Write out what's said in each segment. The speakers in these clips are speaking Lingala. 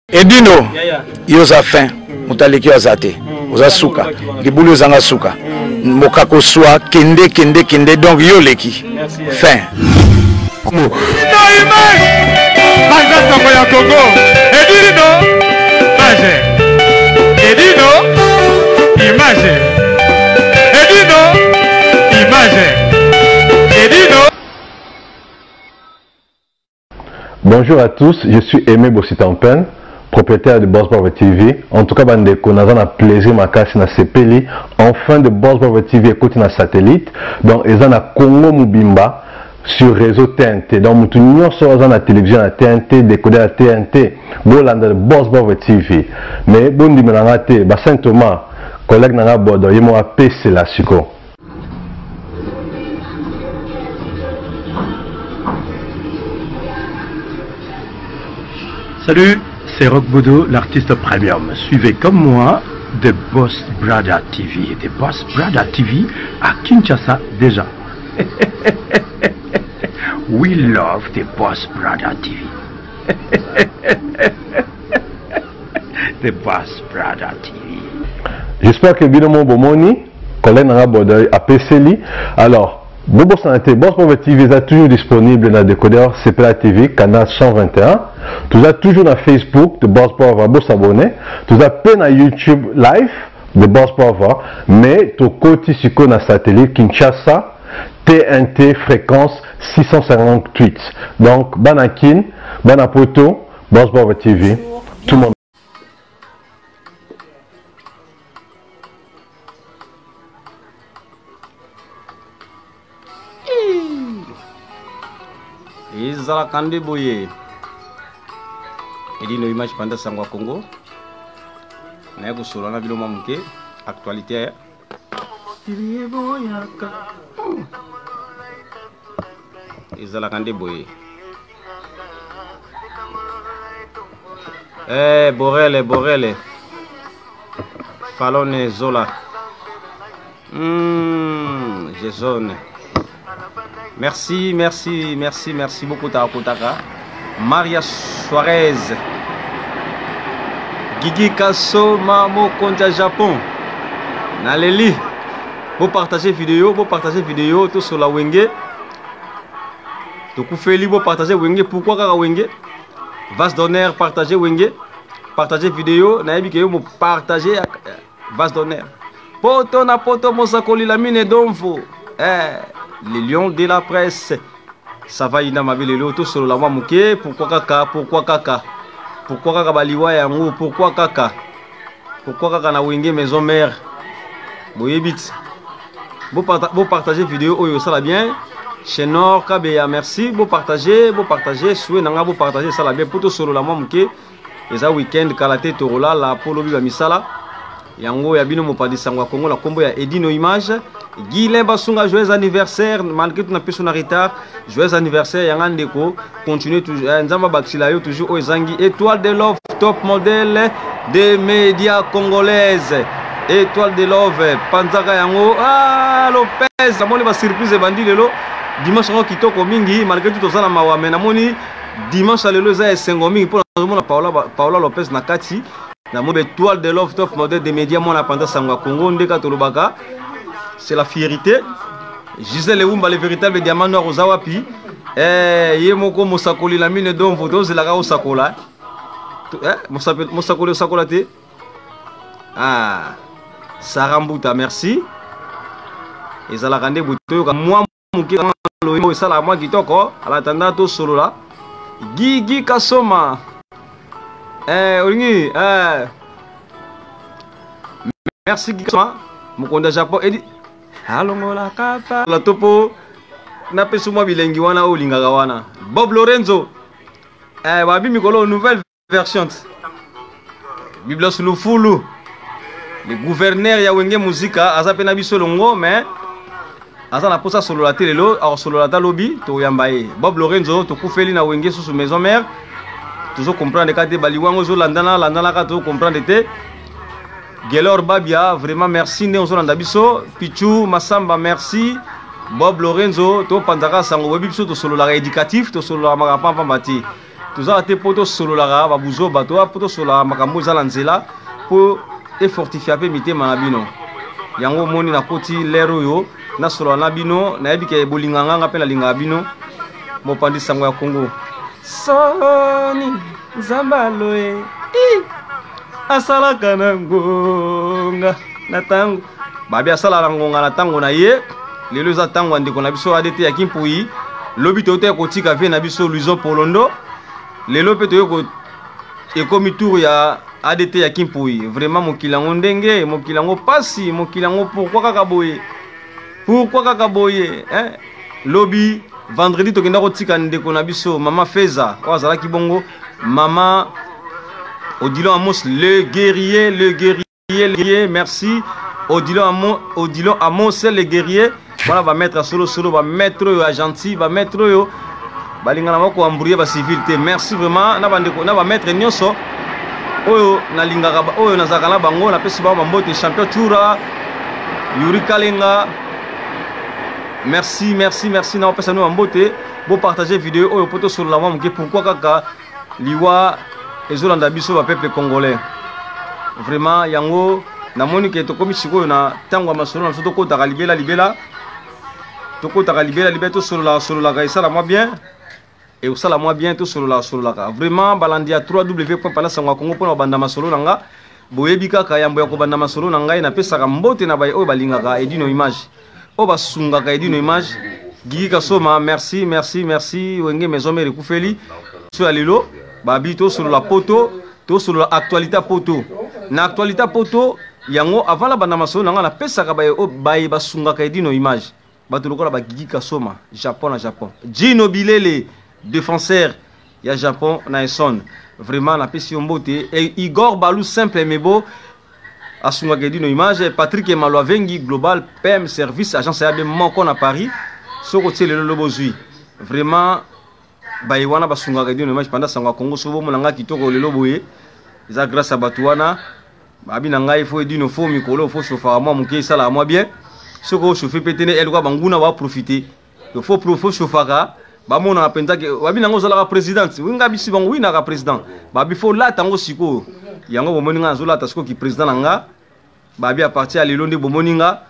Edino, yoza fin, mutaleki azate, oza suka, libulu zanga suka, mokako swa, kende, donc yo leki, fin. Bonjour à tous, je suis Aimé Bossitampen, propriétaire de Boss Brother TV. En tout cas, on a un plaisir ma casse na CPLI. Enfin de Boss Brother TV écoute na satellite. Donc, ils ont na Congo Mubimba sur réseau TNT. Donc, nous sommes na télévision à TNT, décoder à TNT. Bolanda de Boss Brother TV. Mais bon di menanga te, ba Saint Thomas, collègue nanga bodo, yemo a PC la suko. Salut, c'est Rock Bodo, l'artiste premium. Suivez comme moi The Boss Brother TV. The Boss Brother TV à Kinshasa déjà. We love The Boss Brother TV. The Boss Brother TV. J'espère que Bidomo Bomoni, collègue Nanga Bodo, a PCLI. Alors, Bobo Santé, Boss Brother TV est toujours disponible dans le décodeur CPLA TV, canal 121. Tu as toujours dans Facebook de Boss Brother, vous s'abonner. Tu as peine à YouTube live de Boss Brother, mais tu côté sur le satellite Kinshasa, TNT fréquence 658. Donc, Banakin, Banapoto, Boss Brother TV, tout le monde. Izala Kande Boye. Edino image panda sangwa Congo. Na yako solo na biloma muke actualité. Izala Kande Boye. Borele. Falone Zola. Jason. Merci beaucoup Tarakotaka. Maria Suarez. Gigi Kasso Mamo Konja Japon. Naleli. Vous partagez vidéo, tout sur la Wenge. Tout Koufeli, vous partagez Wenge. Pourquoi Kaka Wenge? Vas d'honneur, partagez Wenge. Partagez vidéo. Naïbi que vous partagez Vas d'honneur. Poto na poto Mosakoli la mine donfo. Les lions de la presse. Ça va ina mabile le tout sur la mouké. Pourquoi kaka baliwa yango? Pourquoi kaka na wenge maison mère. Boyebit. Vous partagez vidéo oyo ça la bien. Chez Nord Kabeya merci. Vous partagez souhait nanga vous partagez ça la bien pour tout sur la mouké. Et ça week-end kalaté torola la polo biba misala. Yango ya bino mopadi sangwa Congo la combo ya Edino image. Guilain Basunga, joyeux anniversaire, malgré tout n'a en retard, joyeux anniversaire, Yangandeko, continuez toujours, Nzamba Baxilayo, toujours Oezangi, étoile de love, top modèle des médias congolaises, étoile de love, Panzaka Yango, Lopez, Namoni va surprise et bandit lelo, dimanche on kitoko mingi, malgré tout ça la mawa, mais Namoni, dimanche à lelo, ça est sengomi, pour la Paola Lopez Nakati, Namoni étoile de love, top modèle des médias, mon apprenti Sangwa Congo, Ndeka Tolobaka. C'est la fierté. Gisèle Eumba, le véritable diamant noir aux Awapi. Yemoko Mosakoli, la mine d'homme, vous c'est la gare au Sakola. Mosakoli au Sakolate. Sarambuta, merci. Et ça la rende bouteille. Moi, mon ça la moi qui toko. À l'attendant, tout solo là. Gigi Kasoma. Olingi. Merci Gigi Kasoma. Mokonda Japon. Alongola kapa la topo na pesuma bilengi wana olingaka wana Bob Lorenzo babi mikolo nouvelle version Biblos Lufulu le gouverneur ya wenge musika azape na biso longo mais aza na posa solo la telelo or solo la talobi to yambaye Bob Lorenzo to kufeli na wenge sous maison mère toujours comprendre kate baliwango zo landana ka to comprendre te Gelor Babia, vraiment merci. Néozolanda Biso, Pichou, Massamba, merci. Bob Lorenzo, to Panzaka Sango, Webiso, to solo la éducatif, to solo la Marapam Pambati. tozala te po tosololaka babuzo bato po tosololaka makambo ezala nzela po efortifia mpe mitema na bino yango omoni nakoti lere oyo nasolola na bino nayebi ke bolinganganga mpe nalingaka bino mopandi sango ya Kongo soni nzambaloe asalaka na ngonga na tango babi asala na ngonga na tango na ye lelo eza tango ya ndeko na biso ADT ya Kimpui lobi toyote kotika vie na biso Louison Polondo lelo mpe toyo ekomi tour ya ADT ya Kimpui vraiment mokili yango ndenge mokili yango pasi mokili yango pourquoi kaka boye lobi vendredi tokenda kotika ndeko na biso mama Feza oyo azalaki bongo mama Odilon Amos le guerrier merci Odilon Amos le guerrier voilà va mettre solo va mettre yo gentil va mettre yo balingana moko embrouiller ba civilité merci vraiment na bandeko na ba mettre nyonso oyo nalingaka oyo nazaka na bango na pesi ba mbote champion toura Yuri Kalenga merci na pesa no mbote bo partager vidéo oyo poto sur la mwa pourquoi kaka liwa ezolanda biso ba peuple congolais vraiment yango namoni ke tokomi sikoyo na tango masolo na soto kota libela tokota libela to solola ka isala moi bien et osala moi bien to solola ka vraiment balandia 3w.palasango Kongo pona banda masolo nanga boyebi kaka yambo ya kobanda masolo nanga na pesa ka mbote na baye oyo balingaka edino image o basungaka edino image Gigi Kasoma merci wenge maison mère kufeli so alelo babi to solola poto to solola actualité poto na actualité poto yango avant la banda masolo nanga na pesa ka baye o baye basungaka edino image bato lokola ba Gigi Kasoma Japon na Japon Gino Bilele défenseur ya Japon na Eson vraiment na pesi mbote et Igor Balou simple mais beau asunga kedino image Patrick Malwa Vengi global PM service agence ya moko na Paris soko tele le lobozui vraiment ba iwana basunga kedino image pendant sanga Kongo sobo monanga kitoko le loboye za grâce à Batuana babi na ngai fo edino fo mikolo fo chauffer moi muke sala moi bien soko chauffer pétene elle quoi banguna va profiter il faut chauffer ba mona apenza ke babi nango zala président winga bisi bango wina ka président babi fo la tango siko yango bomoni nga zola tasiko ki président nanga babi à partir à lelo nde bomoni nga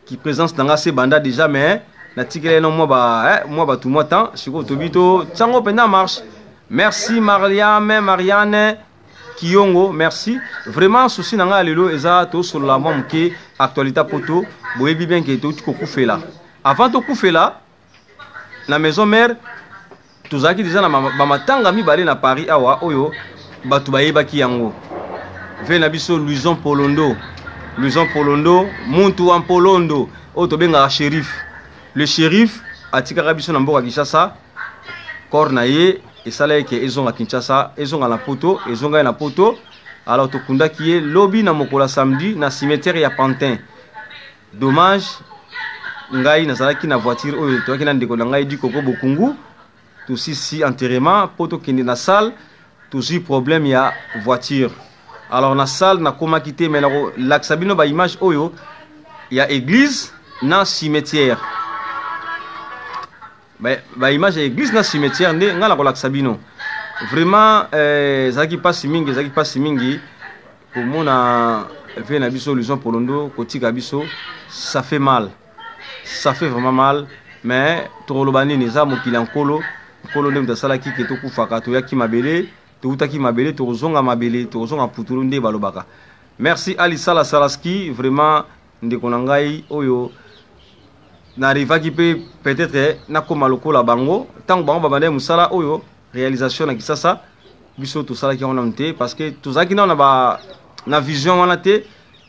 ki présence nanga se banda déjà mais na tikele no moi ba tout moi temps siko tobito tango penda marche merci Marianne Kiyongo merci vraiment souci nanga lelo eza to sur la mom ke actualité poto boyebi bien ke to ko kufela avant to kufela na maison mère tozaki déjà na bamatanga mibale na Paris awa oyo batu bayebaki yango ve na biso Louison Polondo muntu en Polondo oyo tobenga shérif le shérif atikaka biso na mboka Kinshasa corps na ye esala eke ezonga Kinshasa ezonga na poto ezonga na poto alors tokundaki ye lobi na mokola samedi na cimetière ya Pantin dommage ngai nazalaki na voiture oyo toaki na ndeko na ngai di koko bokungu si enterrement poto kende na salle toujours problème ya voiture alors na salle na koma kité mais l'axabino ba image oyo ya église na cimetière ba image ya église na cimetière nde ngala ko l'axabino vraiment zaki pasi mingi pour mona fait na biso Louison Polondo kotika biso ça fait vraiment mal mais torolobani neza mokili nkolo nde mtasalaki ke tokufaka toyaki mabele toutaki mabele tozonga putulu nde balobaka merci Ali Sala Salaski vraiment ndeko na ngai oyo n'arrivaki peut-être nakoma lokola bango tango bango babande musala oyo réalisation na Kisasa biso tosalaki on amte parce que tozaki na vision wana te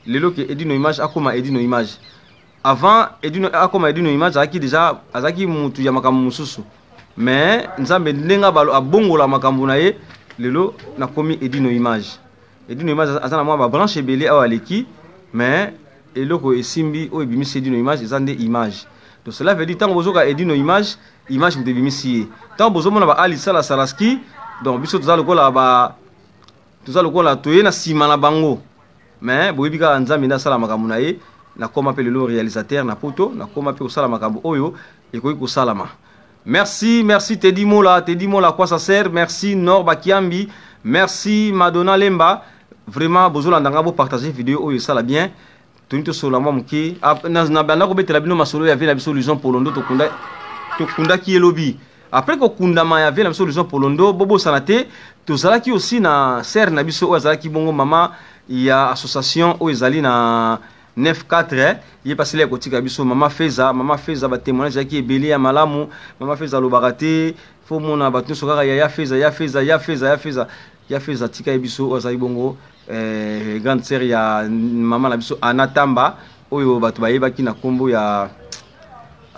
lelo ke edino image akoma edino image avant edino akoma edino image azaki mutu ya makambo mususu mais nzambe ndenga balo abongola makambo na ye lelo nakomi edino image azana mwa ba branche ebele awa leki mais eloko esimbi o ebimisi edino image ezande image donc cela veut dire tant bozoka edino image mute bimisi tant bozomona ba Ali Sala Salaski donc biso tozalokola toye na sima na bango mais boyebika nzambe ndasala makambo na ye na koma pe lelo réalisateur na poto na koma pe osala makambo oyo ekoki kosalama Merci, merci Teddy Mola, quoi ça sert? Merci Nor Bakiambi, merci Madonna Lemba. Vraiment, besoin d'en partager vidéo, ça la bien. Tout sur la mamki. Na bana ko betela bino masolo ya vela solution pour londo to kunda qui est lobby. Après ko kunda ma ya vela solution pour londo bobo sanate to zalaki aussi na ser na biso o zalaki bongo mama ya association o ezali na 94 il passé les kotika biso mama feza ba témoignage qui est belé ya malamu mama feza lo barate fo mona batu sokaka ya feza tika biso o zali bongo grande sœur ya mama na biso Anatamba oyo batu bayebaki na kombo ya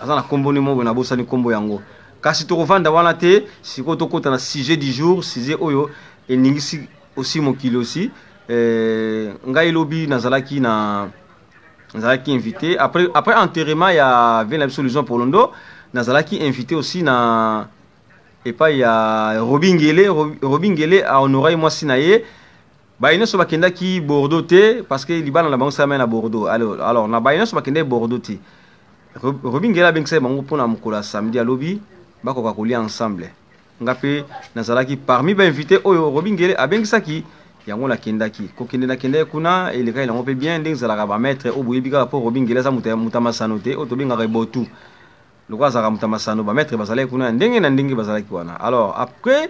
azana kombo ni mo na bosa ni kombo yango kasi to kovanda wana te siko to kota na sujet du jour sujet oyo eningisi aussi mokili aussi ngai lobi nazalaki invité après enterrement ya vena solution pour londo nazalaki invité aussi na et pas ya Robingele a honoré moi sinaye baina so bakenda ki Bordeaux te parce que libana na bango sa mena Bordeaux alors na baina so bakenda Bordeaux te Robingela bengsa bango pona mukola samedi à lobby bako ka kolia ensemble ngape nazalaki parmi ba invité oyo Robingela abengsa ki yango la kendaki ko kende na kende kuna eleka ilango pe bien ndenge zalaka ba maître oboyi bika pour Robingela sa mutama sanote otobenga rebotu lokwa zaka mutama sano ba maître bazalaki kuna ndenge na ndenge bazalaki wana alors après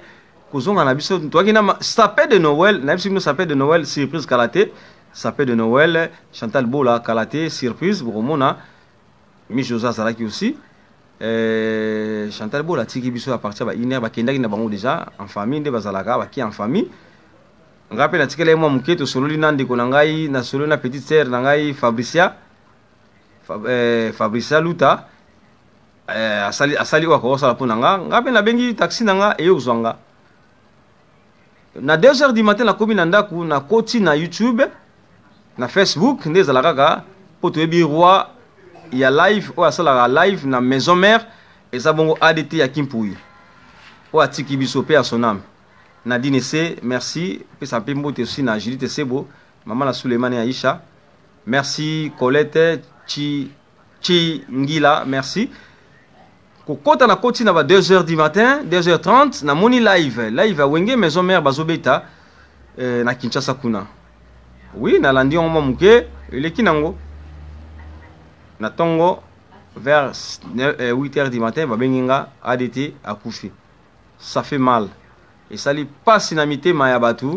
Kozonga na biso toakina sapé de Noël na biso sapé de Noël surprise kalaté sapé de Noël Chantal Bola kalaté surprise bomona mi Josa Salaki aussi Chantal Bola tiki biso à partir ba iner ba kendaki na bango déjà en famille nde bazalaka ba ki en famille ngape na tikele mo muketo sololi nande ko ngai na solo na petite sœur na ngai Fabricia Luta asali wa ko sala pona ngape na bengi taxi nanga eyo zwanga na 2h du matin la commune ndaku na koti na YouTube na Facebook ndeza la kaka poto ebi roi ya live o asala live na maison mère et ça bongo ADT ya Kimpui o atiki biso pe sonam na dinese merci pe ça pe mbote aussi na Judith Sebo maman la Souleymane Aisha merci Colette Chi Ngila merci Kokota na koti na ba 2h du matin, 2h30 na moni live a wenge maison mère bazobeta na Kinshasa kuna. Oui, na landi on muke eleki nango. Na tongo vers 8h du matin ba benginga ADT akufi. Ça fait mal. Et ça li passe na mitema ya batu.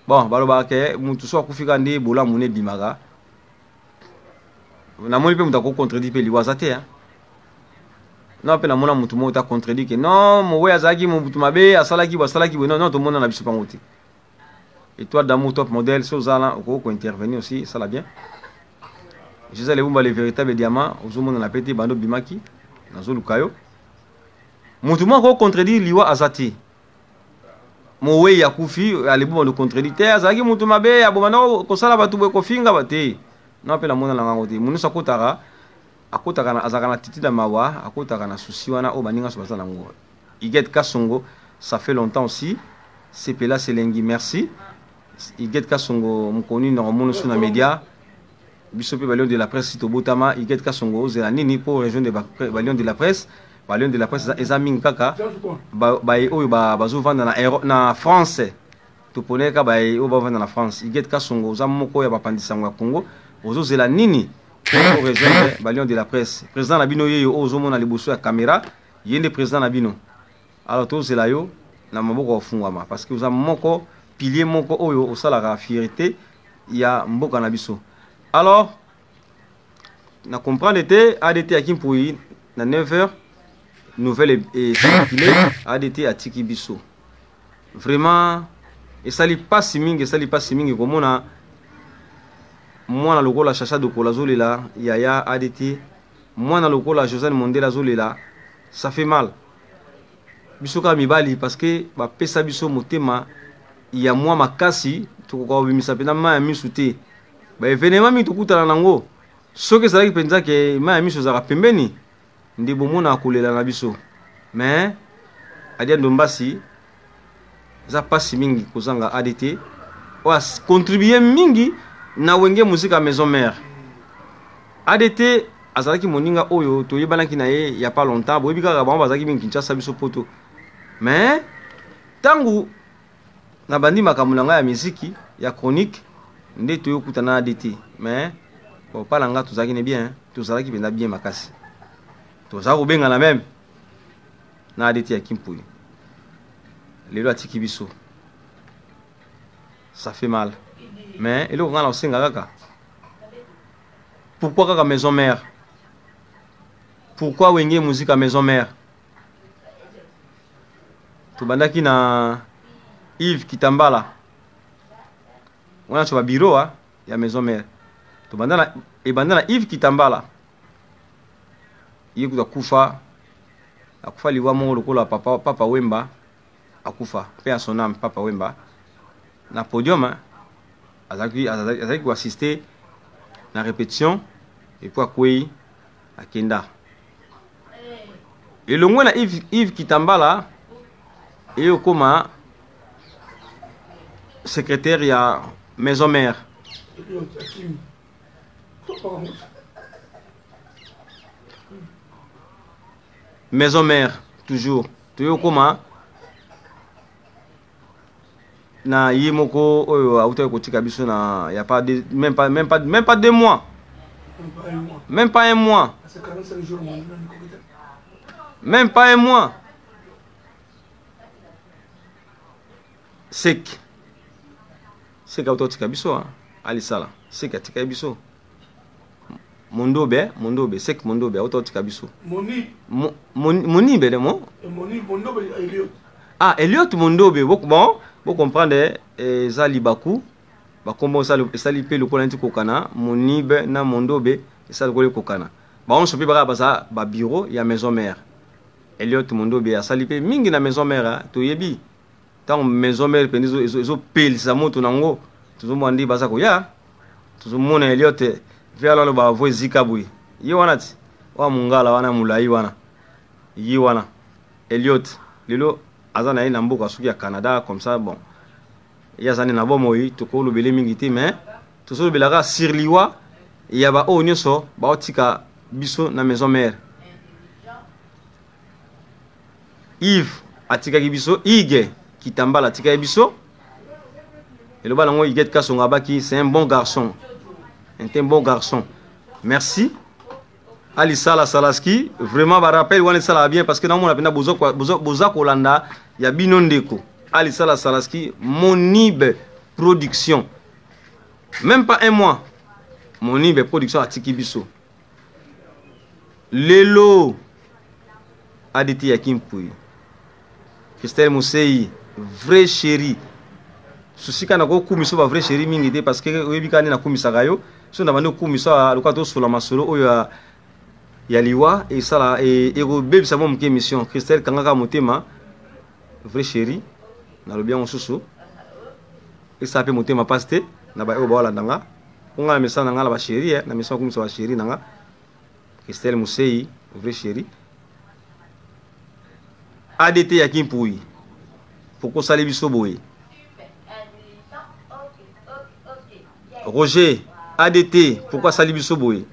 Bon, baloba ke mutu so akufi kande bola mune bimaga. Na moni pe mutako contredit pe liwazate hein. Non, pe na mona mutu mo ta contredit que non, mo we azaki mo mutu mabe asalaki non to mona na biso pangoti. Et toi d'amour top modèle Sozala ko intervenir aussi, ça l'a bien. Je sais les bumba les véritables diamants, ozo mona na pété bando bimaki na zo lukayo. Mutu mo ko contredit liwa azati. Mo we yakufi ale bumba le contredit azaki mutu mabe abomana ko sala batu ko finga bate. Non, pe na mona na ngoti. Munu sakotara akotaka na azaka titi da mawa akotaka na susi wana o baninga so bazana ngo Iget Kasongo ça fait longtemps aussi c'est pela selengi merci Iget Kasongo mukoni na mono sur na média biso pe balion de la presse to botama Iget Kasongo zela nini pour région de balion de la presse ezamin kaka ba oyo bazo vanda na France to poneka ba o ba vanda na France Iget Kasongo za moko ya bapandisango ya Congo ozo zela nini pour rejoindre Balion de la presse. Président Nabino yeyo ozomo na liboso ya caméra, yende président Nabino. Alors to zela yo na maboko ofungwama parce que oza moko pilier moko oyo osala la fierté ya mboka na biso. Alors na comprendre te ADT à Kimpui na 9h nouvelle et circulé ADT à Tiki biso. Vraiment et ça li pas simingi comme on a moi na lokola chacha de Kolazolela Yaya ADT moi na lokola José Mondela Zolela ça fait mal bisoka mibali parce que ba pesa biso motema ya moi makasi to ko bimisa pena ma misute ba événement mi to kutana nango soki ça ki penza ke ma miso za pembeni ndi bomona kolela na biso mais adia ndombasi za pasi mingi kozanga ADT wa contribuer mingi na wenge musique à maison mère ADT azalaki moninga oyo toyebanaki na ye ya pas longtemps boyebi kaka bango bazalaki mingi Kinshasa biso poto mais tangu na bandi makambo na ngai ya miziki ya chronique nde toyokutana na ADT mais kopala nga tozalaki ne bien tozalaki mpenza bien makasi tozala kobengana meme na ADT ya Kimpui lelo atiki biso ça fait mal mais eloko nga na osenga kaka pourquoi kaka maison mère pourquoi wenge musique à maison mère tobandaki na Yves Kitambala on a sur bureau ya maison mère tobanda na Yves Kitambala yekuta kufa akufa liwa mongo lokola papa Wemba akufa paix à son âme papa Wemba na podium azaki ko assister na répétition et puis akwei akenda et le moins na Yves Kitambala et okoma secrétaire ya maison mère maison mère toujours toyo koma na yimoko oyo auto kotika biso na y a pas de même pas 2 mois même pas un mois même pas un mois sek auto tika biso ali sala sek atika biso Mondobe sek Mondobe auto tika biso Moni be de mo Mondobe Elliot Elliot Mondobe bon vous comprendre ezali baku bakombo esali pe lokola nti kokana Monibe na Mondobe esali lokola kokana on sopi baka baza ba bureau ya maison mère Elliot Mondobe asali pe mingi na maison mère toyebi tant maison mère pendizo ezo pelisa moto nango tozomwandi baza ko ya tozomona Elliot vers ba voisika bui yi wana ti wa mungala wana mulai wana yi wana Elliot lelo azana ina mboka suki ya Canada comme ça bon yazani na bomo yi to ko lobele mingi te mais to so belaka sur liwa ya ba o nyoso ba otika biso na maison mère Yves atika biso Ige Kitambala atika biso et le balango Ige Kasonga baki c'est un bon garçon un bon garçon merci Ali Sala Salaski vraiment ba rappel wana sala bien parce que na mona penda boza kolanda ya binondeko Ali Sala Salaski Monibe production même pas un mois Monibe production a tiki biso lelo ADT ya Kimpui Christelle Mousseyi vrai chéri susika na ko kumiso ba vrai chéri mingi te parce que oyebikani na kumisaka yo so na bando kumiso lokato solo masolo oyo ya liwa et sala et bebisa mo mke mission Christelle kangaka motema vrai chéri na lobia mosusu et ça peut motema paste na ba o ba landanga onga na message ngala ba chéri na mission kumiso ba chéri nanga Christelle Mousseyi vrai chéri ADT ya Kimpui pourquoi sali biso boye Roger ADT pourquoi sali biso boye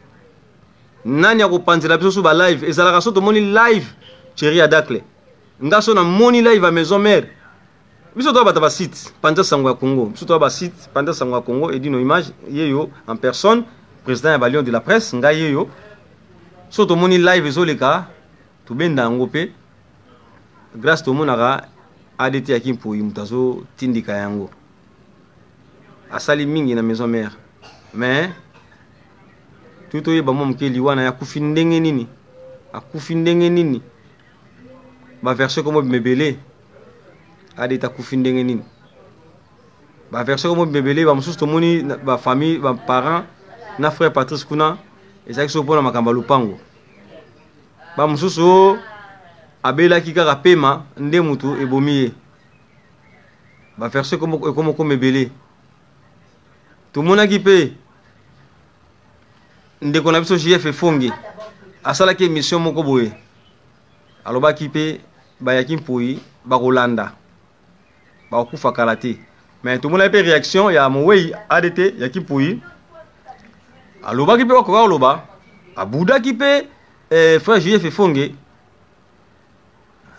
nani akopanzela biso so ba live ezalaka so to moni live chéri adakle ngaso na moni live à maison mère biso to ba site panda sango ya Congo biso to ba site panda sango ya Congo et dino image yeyo en personne président ya Balion de la presse nga yeyo so to moni live ezoleka to benda ngope grâce to monaka ADT ya Kimpui mutazo tindika yango asali mingi na maison mère mais tout oyeba mo mke liwana ya kufi ndenge nini akufi ndenge nini ba version comme mebele ADT akufi ndenge nini ba version comme mebele ba mususu tomoni ba famille ba parents na frère Patrice kuna ezaki so pona makamba lupango ba mususu abela kikaka pema nde mutu ebomiye ba version comme mebele tout mona ki pe ndeko na biso JF Fongi asala ki émission moko boye aloba ki pe ba ya Kimpui ba Rolanda ba kufa kalate mais tout mona pe réaction ya Mowei ADT ya Kimpui aloba ki pe ko aloba abudaki mpe frère JF Fonge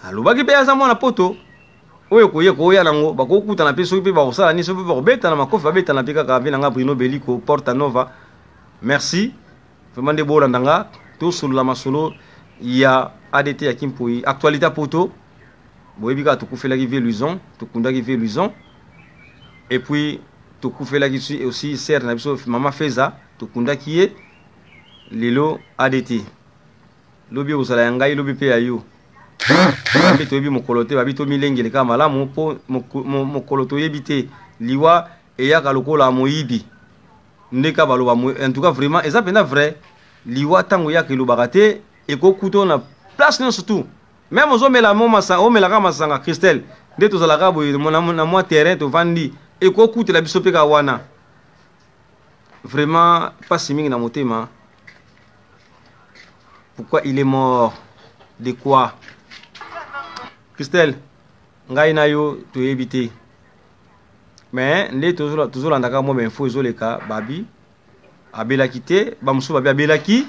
alobaki mpe aza mwana poto oyo koya nango bakokutana mpe soki mpe bakosala nini soki mpe bakobetana makofi babetana mpe kaka ave nanga Bruno Beliko Porta Nova. Merci vraiment nde bolanda nga tosolola masolo ya ADT ya Kimpoi actualité poto boyebi kaka tokufelaki vie Luison tokundaki vie Luison et puis tokufelaki aussi sere na biso mama Feza tokundaki ye lelo ADT lobi ozala ya ngai lobi mpe ya yo babi toyebi mokolo te babi tomilengele kaka malamu mpo mokolo toyebi te liwa eyaka lokola moyibi ndeka baloba en tout cas vraiment eza mpenza vrai liwa ntango eyaka elobaka te ekokuta na place nyonso tout même omelaka masanga Christelle nde tozalaka boye na mwa terrain tovandi ekokutela biso mpe ka wana vraiment pasi mingi na motema. Pourquoi il est mort? De quoi? Christelle, ngai na yo toyebi te. Mais nde tozolandaka mwa info ezoleka babi abelaki te bamosusu babi abelaki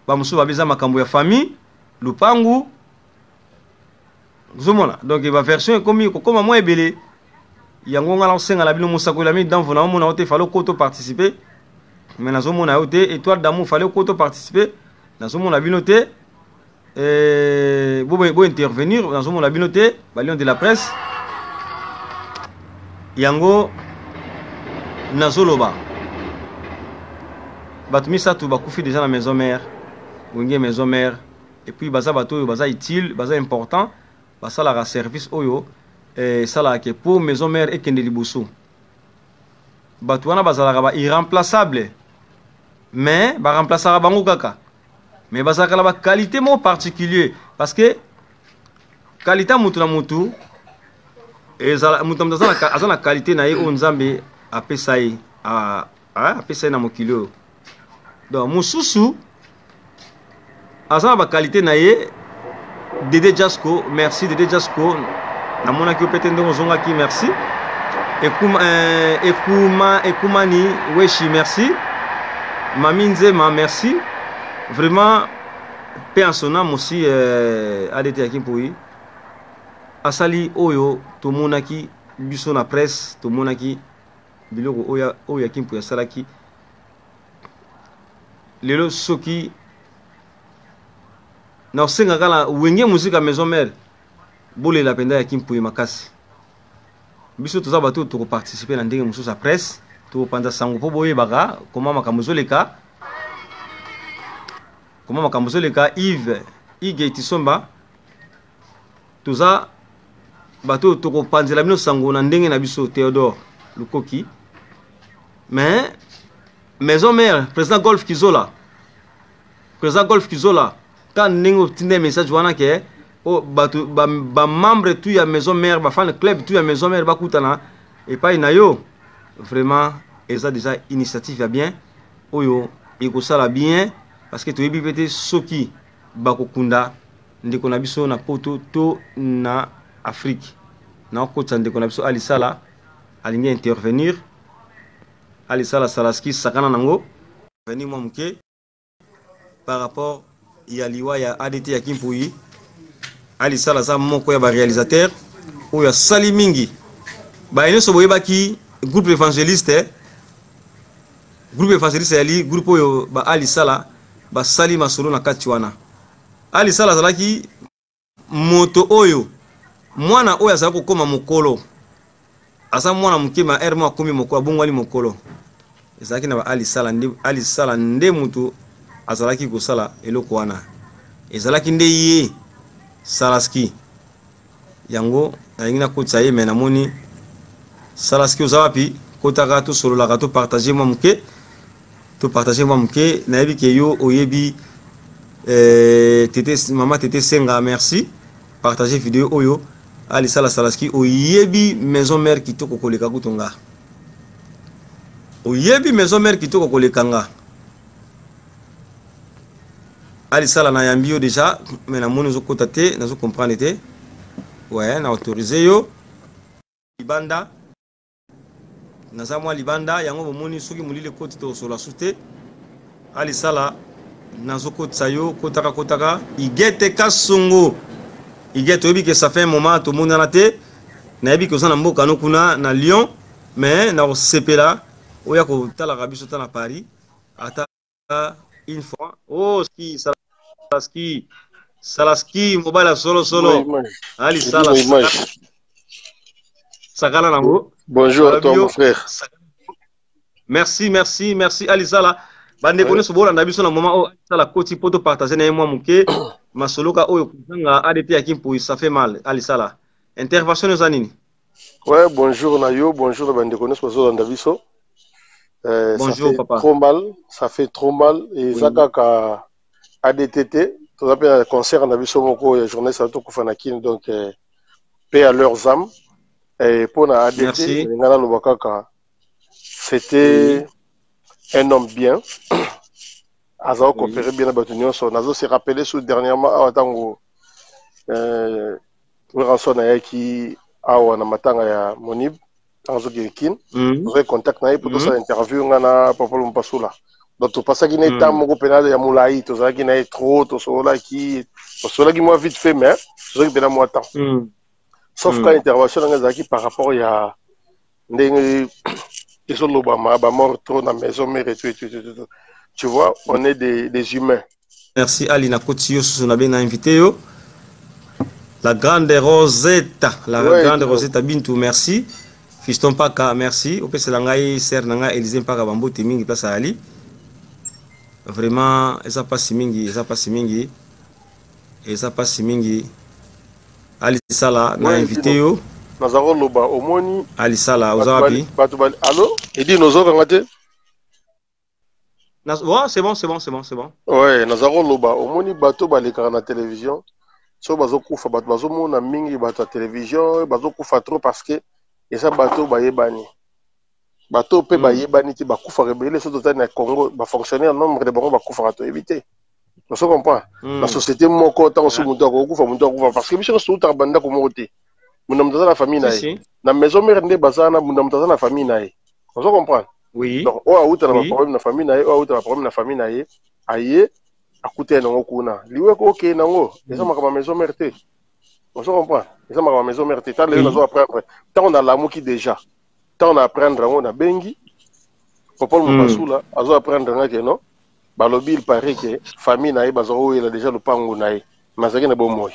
bamosusu babi eza makambo ya famille lupangu ozomona donc ba version ekomi kokoma mwa ebele yango nga naosengala bino mosakoli ami danvo na omona ote fale koto participer mais nazomona yo te étoile d'amour fale koto participer nazomona bino te bo intervenir nazomona bino te balion de la presse yango nazoloba bato misato bakufi déjà na maison mère wenge maison mère et puis baza bato oyo baza utile baza important basalaka service oyo salaka ke pour maison mère ekende liboso bato wana bazalaka ba irremplaçable mais baremplaçaka bango kaka mais bazalaka na ba qualité mo particulier parce que qualité mutu na mutu ezala mutu aza na qualité na ye oyo nzambe apesa ye apesa ye na mokili oyo donc mosusu aza na ba qualité na ye. Dédé Jasco, merci Dédé Jasco. Namonaki opete ndenge ozongaki merci. Ekumani Weshi merci. Mami Nzema merci. Vraiment paix en son âme aussi ADT ya Kimpoi. Asali oyo tomonaki biso na presse tomonaki biloko oyo ya Kimpoi asalaki. Lelo soki na osenga kala wenge muzika maison mère bole la penda ya Kimpoi makasi biso toza bato to participer na ndenge mususu sa presse to panda sango po boye baka comment makambo zoleka Yves Igeti Somba toza bato to ko panzela bino sango na ndenge na biso Théodore Lukoki mais maison mère président Golf Kizola quand ningo tinde message wana ke o batu ba membre tout ya maison mère ba fan club tout ya maison mère ba kutana et pas na yo vraiment eza déjà initiative ya bien oyo ekosala bien parce que toyebi pete soki bakokunda ndeko na biso na poto to na Afrique na okota ndeko na biso alisala alingi intervenir alisala salaski sakana nango venir moi muke par rapport ya liwa ya ADT ya Kimpoi alisala za moko ya ba réalisateur oyo sali mingi ba ene so boyebaki groupe évangéliste ali groupe oyo ba alisala ba sali masolo na kati wana alisala zalaki moto oyo mwana oyo azala kokoma mokolo asa mwana mukema mo akomi mokolo bongwali mokolo ezalaki na ba alisala nde mutu azalaki kosala eloko wana ezalaki nde ye salaski yango nalingi na kotisa ye me namoni salaski oza wapi kotaka tosololaka topartage mwa muke nayebi ke yo oyebi mama tete senga merci partage video oyo alisala salaski oyebi maison mère kitoko koleka kutonga oyebi maison mère kitoko koleka nga alisala na yambi yo déjà mais na moni zo kota te na zo comprendre te ouais na autoriser yo libanda na za mwa libanda yango bomoni soki mulile koti to sola sute alisala Nazoko Tsayo, Kotaka Kotaka, Igete Kasongo. Igete Obi que ça fait un moment tout le monde en a été. Nabi que ça n'a pas kuna na Lyon, mais na Sepela, Oya ko Talarabi Sotan à Paris. Ata une fois. Oh ski, Salaski, mobile solo. Ali Salas. Sakala Nango. Bonjour à toi mon frère. Merci Ali Sala. Bande connaît ce bol en abisso na moment où la côte poto partager na moi muke masoloka oyo kuzanga ADT akimpo ça fait mal Ali Sala. Intervention aux anini. Ouais, bonjour Nayo, bonjour bande connaît ce bol en abisso. Bonjour papa. Ça fait trop mal et zaka ka ADTT, tout appelle concert en abisso moko journée ça to kufanakin donc paix à leurs âmes et pour na ADT ngala lobakaka c'était un homme bien. Azao coopéré bien à Batunio. Nazo s'est rappelé sous dernièrement à Tango. Ranson qui a un matanga ya Monib. Tanzo Girikin. Vous avez contact naï pour tout ça interview ngana Papa Lumpasula. Donc tout ça qui n'est pas mon pénal ya Moulaï. Tout ça qui n'est trop. Tout ça qui. Tout ça qui m'a vite fait mais. Tout ça qui pénal moi temps. Sauf qu'à intervention ngazaki par rapport à ils ont l'Obama, mort trop dans la maison, mère et tout. Tu vois, on est des humains. Merci Ali Nakotio, on a bien invité. La grande Rosetta, grande Rosetta Bintou, merci. Fiston Paka, merci. Au PC Langai, Ser Nanga, Élisée Paka Bambo, Timingi, place à Ali. Vraiment, ça passe Mingi. Ali Sala, n'a invité. Nazaro Loba, Omoni. Ali Sala, Ozabi. Allô? Il dit Nozo Kangate? C'est bon. Ouais, Nazaro Loba, Omoni Bato Balekara na télévision. So Bazo Koufa, Bazo Mona Mingi Bato télévision, Bazo Koufa trop parce que et ça Bato Bayebani. Bato Pe Bayebani, Bakoufa rebelle, ce total na Congo, va fonctionner en nombre de Baron Bakoufa à éviter. On se comprend. La société Moko, tant sous Mouta Koufa, parce que Michel Souta Banda Komote. Munamtaza la famille nae. Na maison mère ndé bazana munamtaza la famille nae. On se comprend? Oui. Donc o auta na problème na famille nae, o auta na problème na famille nae. Aye akute na ngokuna. Liwe ko ke nango. Eza makama maison mère té. On se comprend? Eza makama maison mère té. Tant les nazo apprendre. Tant on a l'amour qui déjà. Tant on a apprendre on a bengi. Popol Mopasula azo apprendre ngake non. Balobi il paraît que famille nae bazo il a déjà le pango nae. Mazaki na bomoy.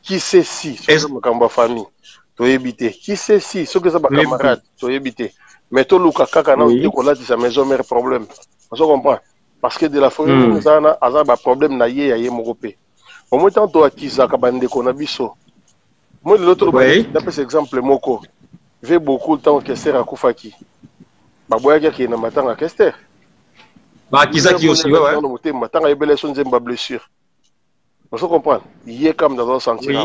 Qui sait si ce que ma famille to éviter qui sait si ce que ça ma camarade to éviter mais to luka kaka na on a dit sa maison mère problème on se comprend parce que de la forêt nous ana azaba problème na ye mokopé au moins tant to akiza ka bande ko na biso moi l'autre d'après cet exemple moko j'ai beaucoup de temps que sert à Koufaki baboya ki na matanga kester ba kizaki aussi ouais matanga ebele son zemba blessure. On se comprend. Il est comme dans un sentier.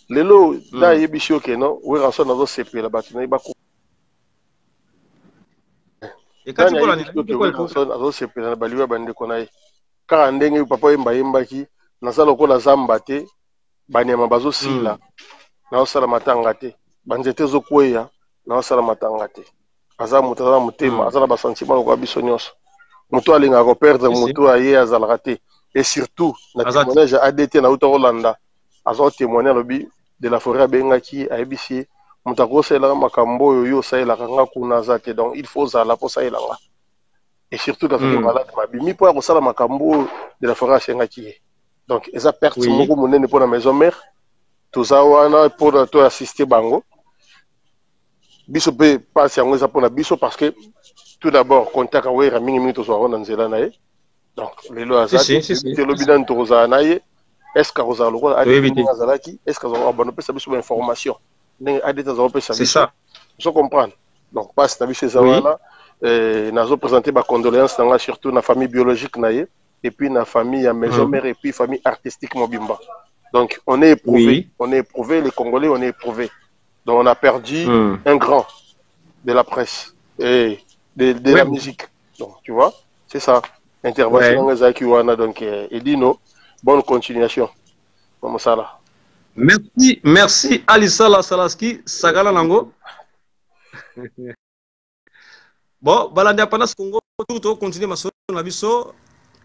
Les lots, là, il y a des choses qui non, où est-ce dans un CP là-bas, tu n'as pas coupé. Et quand tu vois dans un CP là-bas, il y a des choses car en dernier, papa est qui, dans ça, le coup, la zambate, banyama bazo sila, na osala matangate, banjete zo kweya, na osala matangate. Aza mutala mutema, aza ba sentiment ko biso nyonso. Muto alinga ko perdre muto aye azala raté. Et surtout, la témoignage ADT na Outa Rolanda, azo témoigner lobby de la forêt bengaki a ABC, mutako sela makambo yo saela kanga kuna zate donc il faut zala pour ça elanga. Et surtout quand on malade mabimi pour ko sala makambo de la forêt sengaki. Donc eza perte moko monene pour la maison mère, tout ça wana pour to assister bango. Biso pe passe yango za pour la biso parce que tout d'abord contact a wera mingi to so wana nzela nae. Donc, les lois est-ce que vous avez est-ce que vous avez information c'est ça je comprends donc pas chez Zawana nous avons présenté ma condoléances surtout la famille biologique et puis la famille à maison mère et puis famille artistique Mobimba donc on est éprouvé les Congolais on est éprouvé donc on a perdu un grand de la presse et de la musique donc tu vois c'est ça. Intervention donc Edino, bonne continuation. Merci Ali Sala Salaski, Sagala Nango. Bon, balade pendant ce Congo, tout continue ma soeur na biso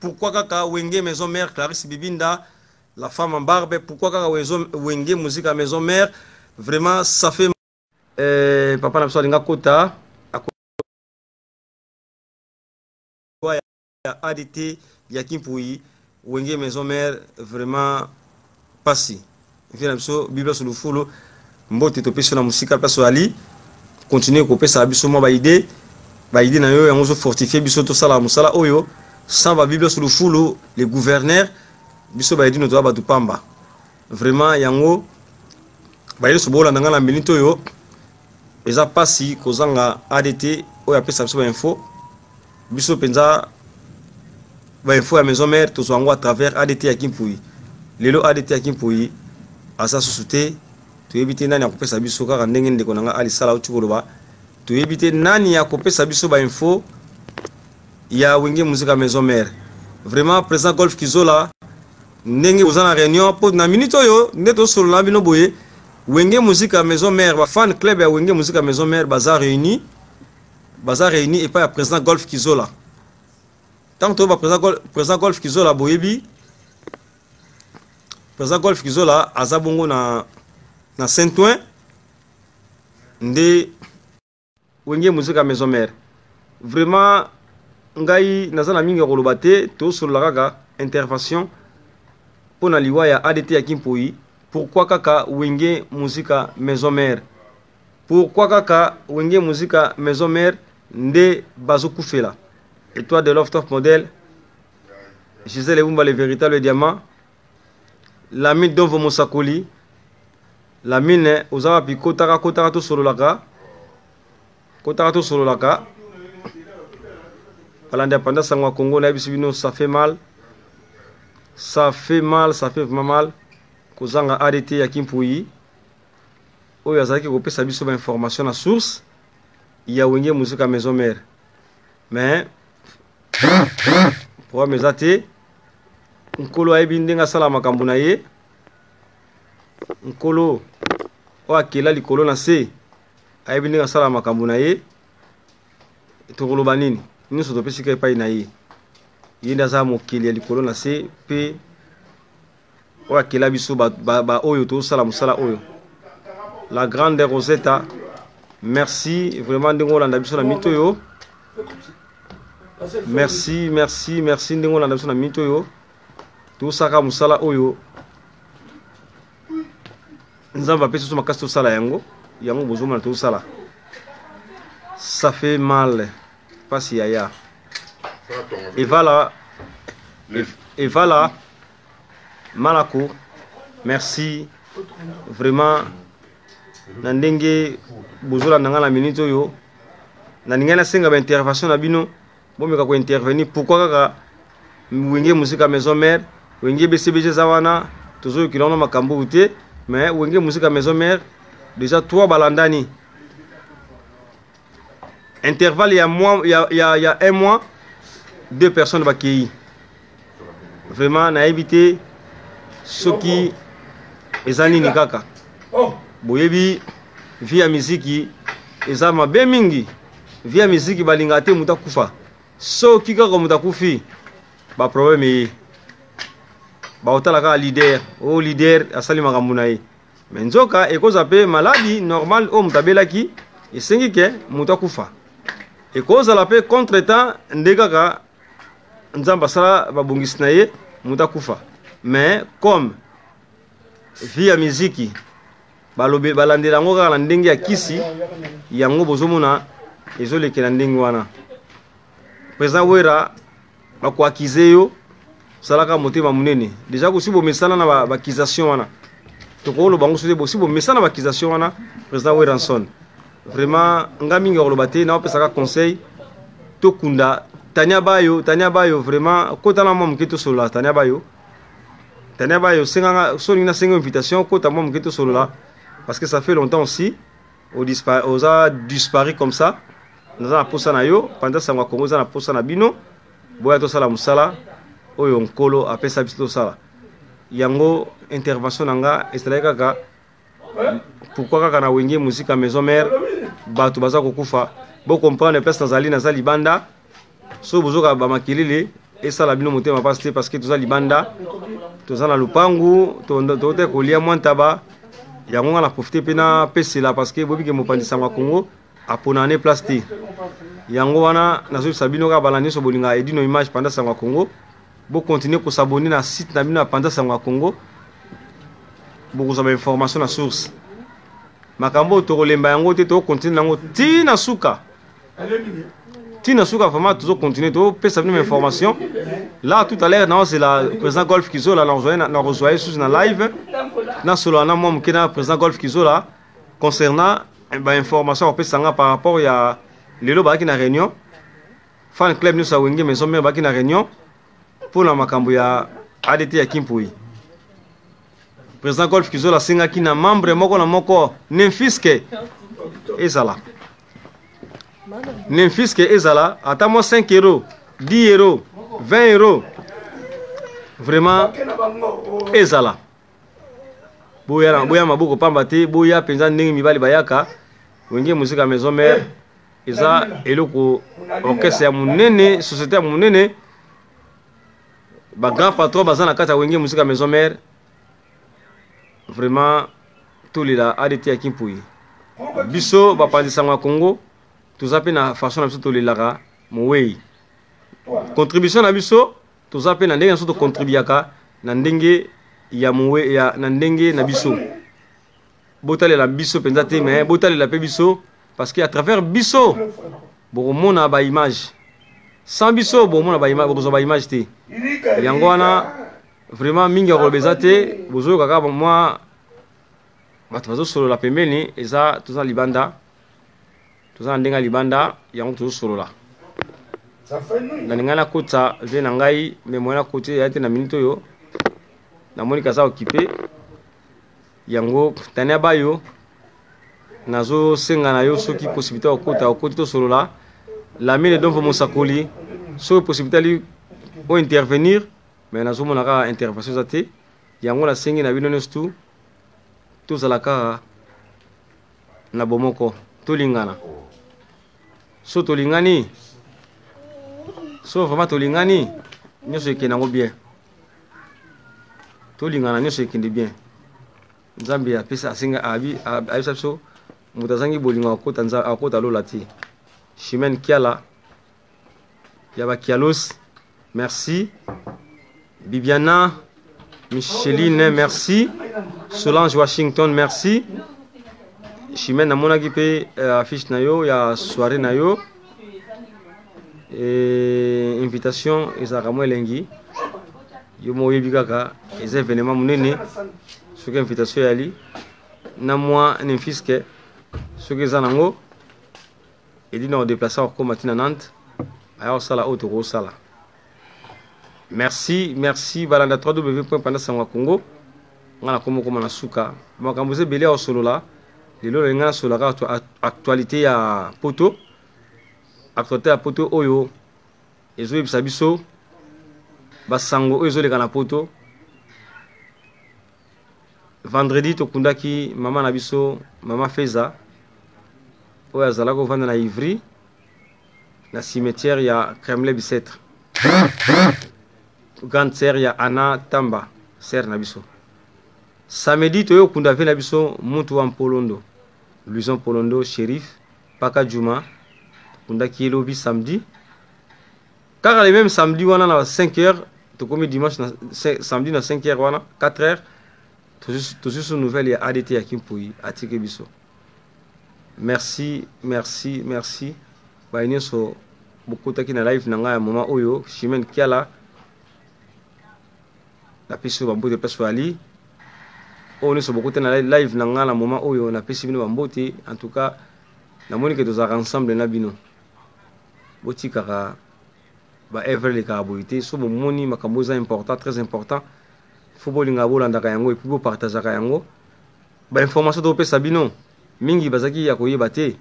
pourquoi kaka wenge maison mère Clarisse Bibinda la femme en barbe, pourquoi kaka wenge musique à maison mère, vraiment ça fait papa na biso kota ADT Yakimpouyi wenge maison mère vraiment passi vient biso Bible sur le folo mbote to pesa na musika place ali continuer ko pesa biso mo ba idée na yo yango zo fortifier biso to sala musala oyo sans ba Bible sur le folo les gouverneurs biso ba idée no to ba pamba vraiment yango ba ile so bola ndanga na minute oyo eza passi kozanga ADT oyo pesa biso ba info biso penza ba info ya maison mère to zo à travers ADT Yakimpouyi lelo ADT Yakimpouyi asa susute to éviter nani akopesa biso kaka ndenge ndeko nanga ali sala utukoloba to éviter nani akopesa biso ba info ya wenge musique maison mère vraiment président Golf Kizola ndenge ozana réunion pour na minute oyo neto solo na bino boye wenge musique maison mère ba fan club ya wenge musique maison mère baza réuni et pas ya président Golf Kizola tant que ba président Golf Kizola boyebi président Golf Kizola azabongo na Saint-Ouen nde wenge musique maison mère vraiment ngai nazana mingi koloba te to solo kaka intervention pour na liwa ya ADT Yakimpouyi pourquoi kaka wenge musique maison mère pourquoi kaka wenge musique maison mère nde bazo kufela et toi de Love Top Model Gisèle Ebumba le véritable diamant la mine d'Ovo Mosakoli la mine ozawa pi kotaka to sololaka à l'indépendance en Congo na bisibino ça fait mal ça fait vraiment mal kozanga ADT Yakimpouyi oyo azalaki kopesa biso ba information na source ya wenge musique maison mère mais pour mezate nkolo ayebi ndenge asala makambo na ye nkolo oyo akela likolo na se ayebi ndenge asala makambo na ye tokoloba nini nyonso topesika epai na ye ye nde aza mokeli ya likolo na se mpe oyo akela biso ba oyo tosala mosala oyo la grande Rosetta merci vraiment ndenge olanda biso na mito oyo merci ndenge olanda biso na mito oyo tosaka mosala oyo nzambe apesi biso makasi tosala yango bozomona tosala ça fait mal pasi yaya et voilà Malako merci vraiment na ndenge bozola nanga na minute oyo na ninga na senga ba intervention na bino bomeka ko intervenir pourquoi kaka wenge musique maison mère wenge BCBG zawana tozo kilona makambo ute mais wenge musique maison mère déjà 3 balandani intervalle il y a un mois 2 personnes bakei vraiment na éviter soki ezani ni kaka boyebi via miziki eza mabe mingi via miziki balinga te muta kufa soki kaka muta kufi ba problème ba otala ka leader asali makambo na ye mais nzoka ekoza pe maladie normal o mutabelaki esengi ke muta kufa ekoza la pe contre-temps ndekaka nzamba sala babongisi na ye muta kufa mais comme via miziki balobe balandela ngo kaka na ndenge ya kisi yango bozomona ezolekela ndenge wana président wera bakoakize yo salaka motema munene déjà kosi bomesana na bakisation wana tokolo bango sote bosi bomesana bakisation wana président Weranson vraiment nga mingi koloba te na opesaka conseil tokunda Tania Bayo vraiment kotana mwa mketo solo Tania Bayo senga soni na senga invitation kota mwa mketo solo là parce que ça fait longtemps aussi on a disparu comme ça nous avons posé na yo pendant ça Congo za na posa na bino boya to sala musala oyo nkolo apesa biso sala yango intervention nanga esalaka kaka pourquoi kaka na wenge musique maison mère bato baza kokufa bo comprendre place nazali banda so bozoka ba makilile et ça la bino motema passe parce que toza libanda toza na lupangu tote kolia mwa ntaba yango nga na profiter pe na pesela parce que bobi ke mopandisa ma Congo apona ne place te yango wana nazo sabino ka balani so bolinga edino image pendant sa Congo bo continuer ko s'abonner na site na bino pendant sa Congo bo ko zama information na source makambo to kolemba yango te to continuer nango tina suka vraiment toujours continuer to pesa bino information là tout à l'heure c'est la président Golf Kizo là na rejoindre sous na live na solo na mom kena président Golf Kizo là concernant information pesa par rapport ya lelo ba ki na réunion fan club nous sa wenge maison mère ba ki na réunion pour la makambo ya ADT ya Kimpui président Golf Kizo la singa ki na membre moko na moko nemfiske ezala nemfiske ezala ata mo 5 euros 10 euros 20 euros vraiment ezala boya maboko pamba te boya penza ndenge mibali bayaka wenge musika maison mère eza eloko orchestre ya munene société ya munene ba grand patron bazana kata wenge musika maison mère vraiment tous les la ADT ya Kimpui biso ba pandisa ngwa Congo toza pe na façon na biso to lelaka mowei contribution na biso toza pe na ndenge na so to contribuaka na ndenge ya mowei ya na ndenge na biso botalela biso penza te mais botalela pe biso parce que à travers biso bokomona ba image sans biso bomona ba image bozo ba image te yango wana vraiment mingi kolobeza te bozo kaka moi bato bazo solo la pembeni eza toza libanda toza ndenga libanda yango tozo solo la na ningana kota ve na ngai mais moi na côté ya te na minute yo na moni kaza occupé yango tania bayo nazo senga na yo soki possibilité okota to solo la mine donc mosakoli so possibilité li o intervenir mais nazo monaka intervention zate yango la sengi na bino nestu to zalaka na bomoko to lingana so to lingani so vraiment to lingani nyoso ekenango bien to lingana nyoso ekende bien nzambe ya pesa asinga abi so mutazangi bolingo akota nza akota lola ti Chimène Kiala yaba Kialos merci Bibiana Micheline merci Solange Washington merci Chimène namona gipe affiche na yo ya soirée na yo et invitation ezaka mo elengi yo mo yebi kaka eza événement munene soki invitation yali na moi nemfiske soki eza nango edi na déplacer au matin à Nantes aya sala auto ko sala merci balanda www.pandasangwa-congo ngana komo na suka makambo ze belé au solo la lelo ngana solo ka actualité ya poto oyo ezo yebisa biso basango oyo ezoleka na poto vendredi tokundaki mama na biso mama Feza oyo azalaka kovanda na Ivry na cimetière ya Kremlin Bicêtre grande sœur ya Anna Tamba sœur na biso samedi toyo kunda ve na biso mutu wa Polondo Luison Polondo Shérif Paka Juma kundaki lobi samedi car le même samedi wana na 5h to komi dimanche na samedi na 5h wana 4h to sur nouvelle ya ADT ya Kimpui atike biso merci bayini so bokutaki na live na ngaya mama oyo Chimène Kiala la piso bambote peso ali on so bokuta na live na ngala mama oyo na pesi bino bambote en tout cas na moni que tous ensemble na bino botika ba ever le carbohydrate so mo moni makambo za important très important faut bolinga bolanda ka yango et puis bo partager ka yango ba information to pesa bino mingi bazaki ya koyeba te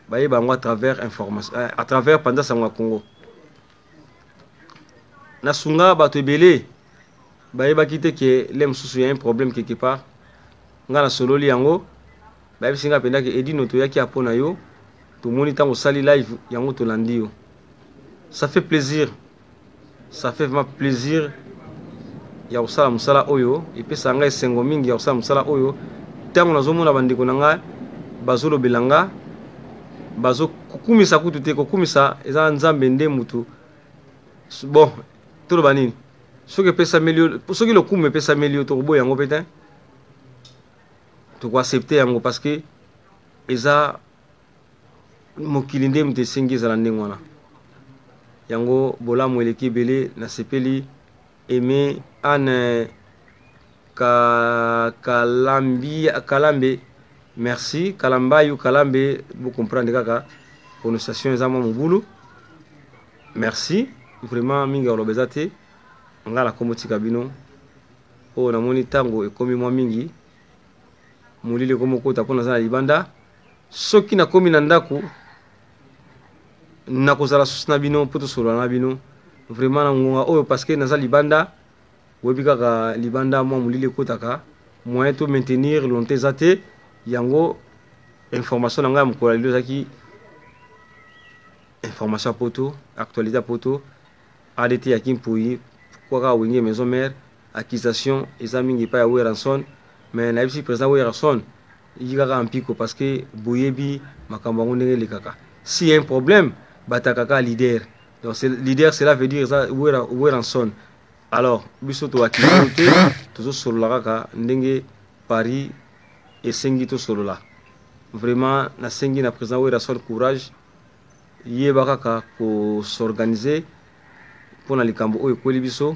bayeba ngo à travers information à travers Pandasangwa-Congo na sunga bato ebele bayeba kite ke lem susu ya un problème quelque part ngana sololi yango bayebi singa penda ke edino to yaki apona yo to moni tango sali live yango to landi yo ça fait plaisir ça fait vraiment plaisir ya kosala mosala oyo epesa ngai esengo mingi ya kosala mosala oyo ntango nazomona bandeko na ngai bazolobela nga bazokumisa kutu te kokumisa eza nzambe nde mutu bon toloba nini soki epesameli yo soki lokumu epesameli yo tokoboya yango mpe te tokoaccepte yango parce que eza mokili nde mutu esengi ezala ndenge wana yango bolamu eleki ebele nasepeli Aimé Anne Kalambe, merci. Kalambayu Kalambe, vous comprenez kaka. Prononciation est à mon boulot. Merci. Vraiment, mingi olobezate. Nga la komoti kabino. Oh, na moni tango e komi mwa mingi. Mulile komo kota pona za libanda. Soki na komi na ndako. Na kozala susna bino poto solo na bino. Vraiment na ngonga oyo parce que naza libanda webi kaka libanda mwa mulile kotaka moyen to maintenir lonté zate yango information na ngai mokola lelo zaki information poto actualité poto ADT ya Kimpui kwa ka wenge maison mère accusation eza mingi pa ya Weranson mais na bisi président Weranson yika ampiko parce que boyebi makambo ngondenge lekaka si y a un problème batakaka leader. Donc leader, cela veut dire Weranson. Alors, bisoto akimote, toujours solo la kaka, ndenge Paris et sengi to solo la. Vraiment, na sengi na président Weranson courage, yé bakaka ko s'organiser pour na likambo oyo kweli biso,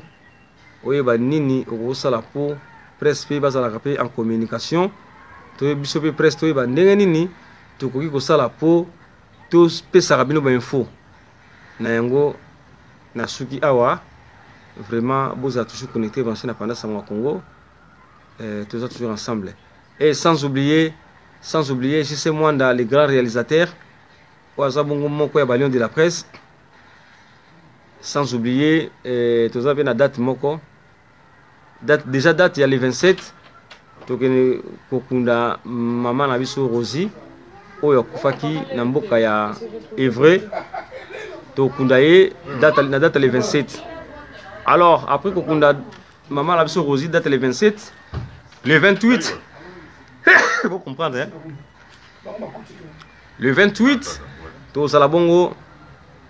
oyo ba nini okosala po presse pe bazala kapé en communication, to biso pe presse to ba ndenge nini to koki ko sala po to pesa rabino ba info. Nayango Nasuki Awa, vraiment, vous êtes toujours connectés pendant le Congo, tous toujours ensemble. Et sans oublier, je sais moi dans les grands réalisateurs, de la presse, sans oublier, tous avez la date moko, déjà date il y a les 27, donc kokunda maman nabiso Rosie, oyo kufaki namboka ya Evray. Kundaye date le 27. Alors après Kokunda maman la biso Rosie date le 27, le 28 vous comprendre hein? Le 28 to salabongo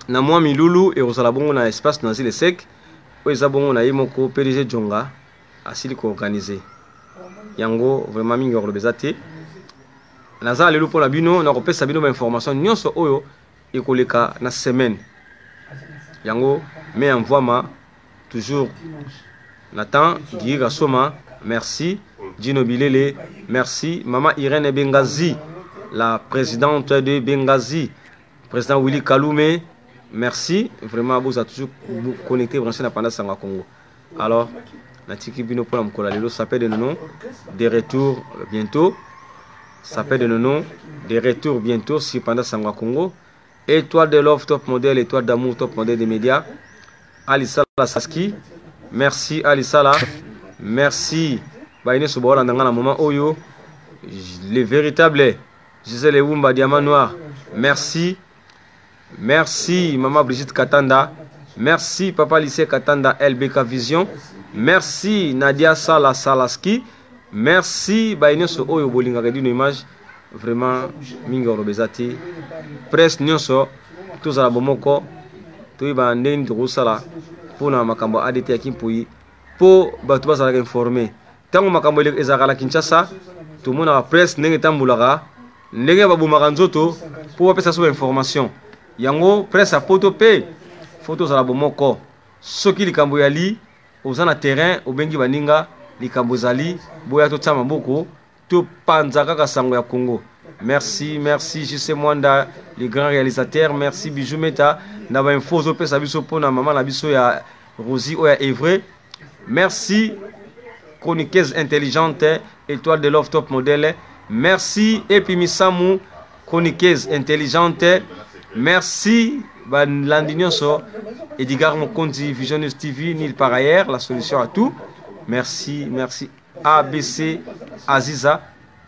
na moi milulu et au salabongo na espace na le sec o ezabongo na yemoko PDG Jonga asili ko organiser yango vraiment mingi orobezate naza lelo pour la bino na kopesa bino ba information nyonso oyo ekoleka na semaine yango mais envoie-moi toujours Nathan Guy Soma, merci Dino Bilele, merci Maman Irène Bengazi, la présidente de Bengazi, président Willy Kaloumé, merci vraiment vous a toujours connecté branché na pendant Sanga Congo. Alors la tiki bino pour la lelo ça peut de nom des retours bientôt, ça peut de nom des retours bientôt sur pendant Sanga Congo. Étoile de love top modèle, étoile d'amour top modèle des médias. Alissala Saski, merci Alissala, merci. Baïne Sobola Nangana moment Oyo, les véritables Gisèle Wumba Diamant Noir, merci. Merci Maman Brigitte Katanda, merci Papa Lycée Katanda LBK Vision, merci Nadia Sala Salaski, merci Baïne So Oyo Bolinga Redino Image. Vraiment minga robezati presse nyonso tozala bomoko toyiba ndeni tokosala mpona makambo ADT ya Kimpui po bato bazalaka informé ntango makambo ezalaka na Kinshasa tomonaka presse ndenge etambulaka ndenge babomaka nzoto po bapesa so information yango presse ya poto mpe fo tozala bomoko soki likambo yali oza na terrain obengi baninga likambo ezali boya totia maboko to panza kaka sango ya Congo. Merci, merci JC Mwanda, les grands réalisateurs, merci Bijou Meta, naba info zo pesa biso pona maman la biso ya Rosie ou ya Evray. Merci chroniqueuse intelligente, étoile de love top modèle. Merci Epimi Samu, chroniqueuse intelligente. Merci Landinio So, Edgar Mokonzi, Vision News TV, Nil par ailleurs, la solution à tout. Merci, merci. ABC Aziza,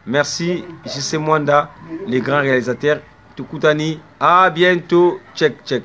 merci JC Mwanda, les grands réalisateurs. Tukutani, à bientôt. Check, check.